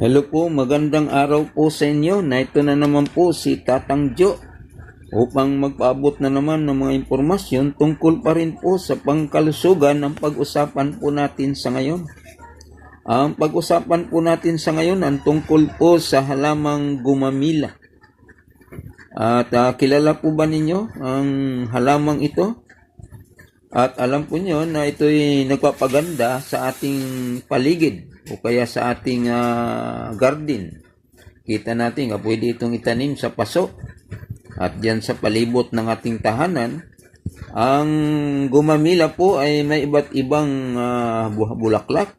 Hello po, magandang araw po sa inyo. Na ito na naman po si Tatang Jo upang magpaabot na naman ng mga impormasyon tungkol pa rin po sa pangkalusugan ng pag-usapan po natin sa ngayon. Ang pag-usapan po natin sa ngayon ang tungkol po sa halamang gumamila. At kilala po ba ninyo ang halamang ito? At alam po nyo na ito'y nagpapaganda sa ating paligid o kaya sa ating garden. Kita natin pwede itong itanim sa paso at diyan sa palibot ng ating tahanan. Ang gumamila po ay may iba't ibang bulaklak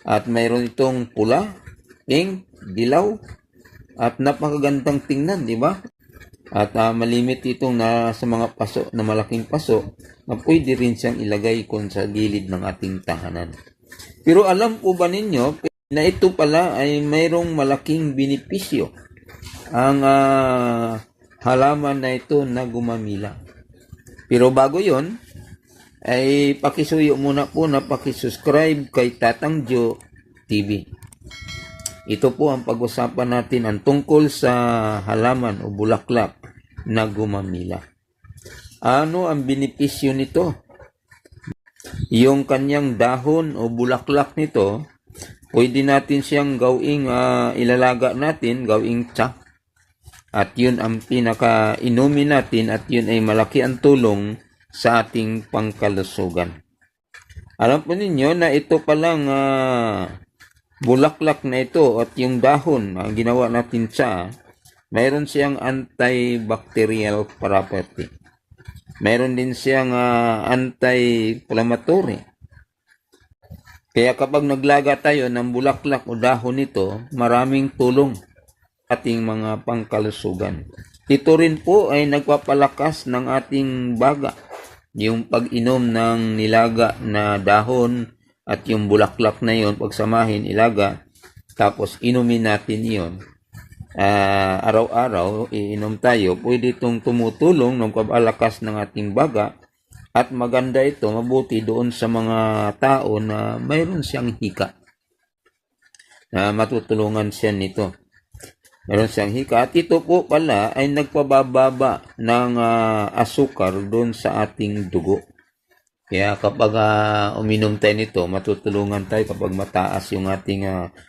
at mayroon itong pula, pink, dilaw at napakagandang tingnan, di ba? At malimit itong sa mga paso, na malaking paso, na pwede rin siyang ilagay kung sa gilid ng ating tahanan. Pero alam po ba ninyo na ito pala ay mayroong malaking benepisyo ang halaman na ito na gumamila. Pero bago yon ay pakisuyo muna po na pakisubscribe kay Tatang Jo TV. Ito po ang pag-usapan natin ang tungkol sa halaman o bulaklak na gumamila. Ano ang benepisyo nito? Yung kanyang dahon o bulaklak nito, pwede natin siyang gawing ilalaga natin, gawing tsa. At yun ang pinaka-inumin natin at yun ay malaki ang tulong sa ating pangkalusugan. Alam po ninyo na ito palang bulaklak na ito at yung dahon ang ginawa natin tsa, mayroon siyang antibacterial property. Mayroon din siyang anti-inflammatory. Kaya kapag naglaga tayo ng bulaklak o dahon nito, maraming tulong ating mga pangkalusugan. Ito rin po ay nagpapalakas ng ating baga. Yung pag-inom ng nilaga na dahon at yung bulaklak na yon, pagsamahin, ilaga, tapos inumin natin yon. Araw-araw, iinom tayo, pwede itong tumutulong ng pag-alakas ng ating baga at maganda ito, mabuti doon sa mga tao na mayroon siyang hika. Matutulungan siya nito. Mayroon siyang hika at ito po pala ay nagpabababa ng asukar doon sa ating dugo. Kaya kapag uminom tayo nito, matutulungan tayo kapag mataas yung ating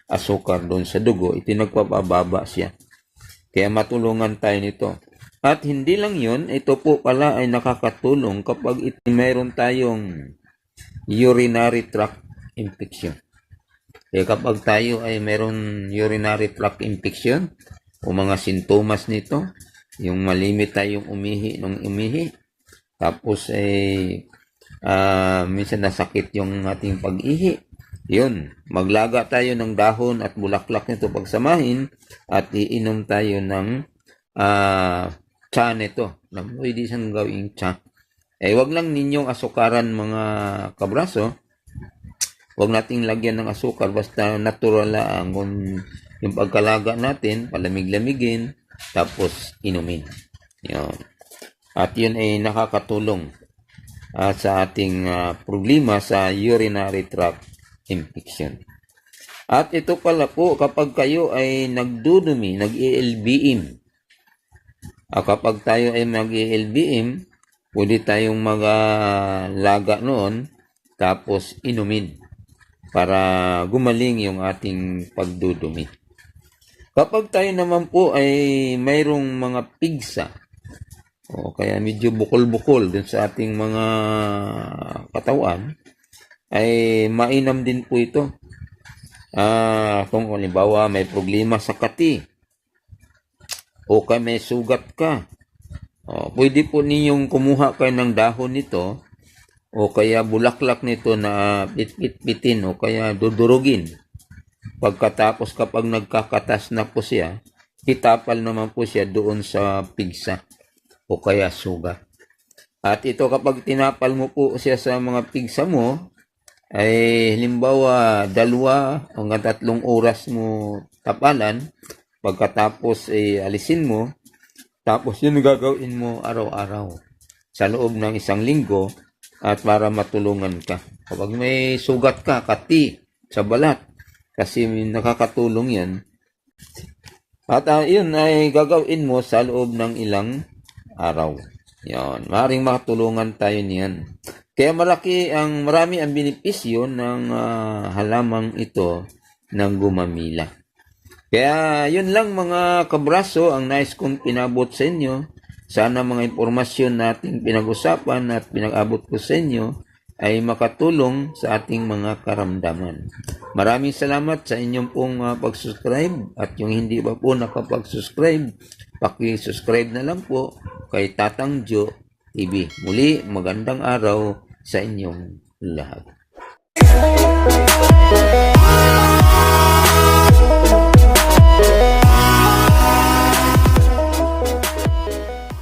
asukar doon sa dugo, ito nagpapababa siya. Kaya matulungan tayo nito. At hindi lang yun, ito po pala ay nakakatulong kapag mayroon tayong urinary tract infection. Kaya kapag tayo ay mayroon urinary tract infection, o mga sintomas nito, yung malimit tayong umihi, tapos minsan nasakit yung ating pag-ihi. Yun, maglaga tayo ng dahon at bulaklak nito pagsamahin at iinom tayo ng tsa nito. Pwede siyang gawing tsa. Wag lang ninyong asukaran mga kabraso. Wag nating lagyan ng asukar, basta natural lang yung pagkalaga natin, palamig-lamigin, tapos inumin. Yun. At yun ay nakakatulong sa ating problema sa urinary tract infection. At ito pala po, kapag kayo ay nagdudumi, nag-ELBM, kapag tayo ay mag-ELBM, pwede tayong maglaga noon, tapos inumin para gumaling yung ating pagdudumi. Kapag tayo naman po ay mayroong mga pigsa, o kaya medyo bukol-bukol dun sa ating mga katawan, ay mainam din po ito. Kung halimbawa may problema sa kati, o kaya may sugat ka, pwede po ninyong kumuha kayo ng dahon nito, o kaya bulaklak nito na pit-pitin o kaya dudurugin. Pagkatapos kapag nagkakatas na po siya, itapal naman po siya doon sa pigsa o kaya sugat. At ito kapag tinapal mo po siya sa mga pigsa mo, ay halimbawa 2 hanggang 3 oras mo tapalan, pagkatapos alisin mo, tapos yun gagawin mo araw-araw sa loob ng 1 linggo at para matulungan ka. Kapag may sugat ka, kati sa balat, kasi nakakatulong yan. At yun ay gagawin mo sa loob ng ilang araw. Yan, maaaring makatulungan tayo niyan. Kaya marami ang benepisyo ng halamang ito ng gumamila. Kaya yun lang mga kabraso ang nais kong pinabot sa inyo. Sana mga impormasyon nating pinag-usapan at pinag-abot ko sa inyo ay makatulong sa ating mga karamdaman. Maraming salamat sa inyong pong pag-subscribe at yung hindi pa po nakapag-subscribe, paki-subscribe na lang po kay Tatang Joe TV. Muli, magandang araw sa inyong lahat.